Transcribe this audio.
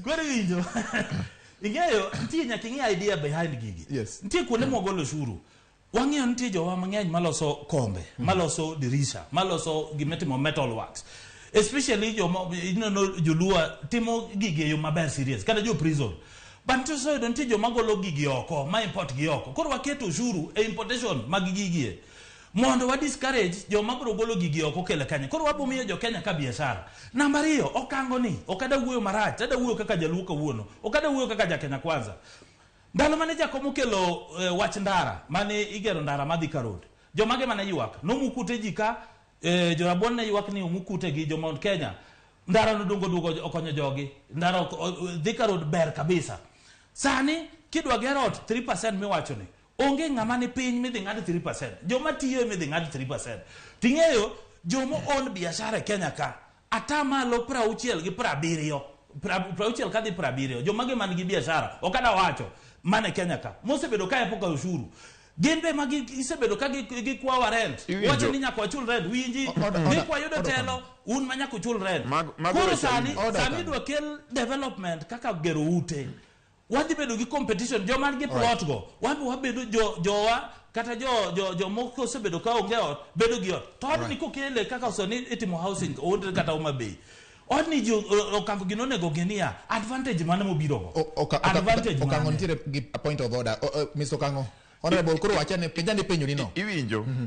Kwani winjo. Ingeyo nitie nyaka ing'e idea behind gigi. Yes. Nitie kuonde mogolo ushuru. Wang'eyo nitie jowa mang'eny maloso kombe, maloso dirisha, maloso gimetimo metal works. Especially joluo timo gigi yo maber serious. Kada jo prison. Bantu so nitie joma golo gigi oko, ma import gi oko. Koro waketo ushuru e importation mag gigi. Mondo wa discourage joma biro golo gigi oko kele Kenya. Koro wabomiyo jo Kenya ka biashara. Namba 2, okango ni, okada wuoyo marach, ada wuoyo kaka jaluo kawuono, okada wuoyo kaka jakenya kwanza. Ndalo mane jakomo kelo wach ndara, mane igero ndara madhi ka road. Jomage mane ywak, no mukute jika jo rabon ne ywak ni mukute gi jo Mount Kenya. Ndara no duogo okonyo jogi. Ndara Thika road ber kabisa. Sani kidwa gero 3% miwacho ni. Onge ng'ama ni piny midhi ng'ad 3%. Joma tiyo midhi ng'ad 3%. Ting'eyo joma on biashara e Kenya ka atamalo 60 gi 70. 60 kadhi 70. Jomage man gi biashara okada wacho mane Kenya ka. Mosebedo ka epoka ushuru. Gin be magi isebedo ka gi kwawa rent. Wacho ni nyaka wachul rent. Winji ni kwa yudo telo un manyaka uchul rent. Koro sani dwa kel development kaka gero ute. Wadhi bedo gi competition joma gi plot go. Wabedo jowa kata jo moko sebedo ka onge ot bedo gi ot. To ni kokele kaka so ni itimo housing onde kata Homa Bay. Odni jo okango gino nego genia advantage mane mobiro go. Advantage mane. Okango ntiere gi point of order. Mr. Okango. Honorable koro wachane penjani penyo ni no. Iwinjo.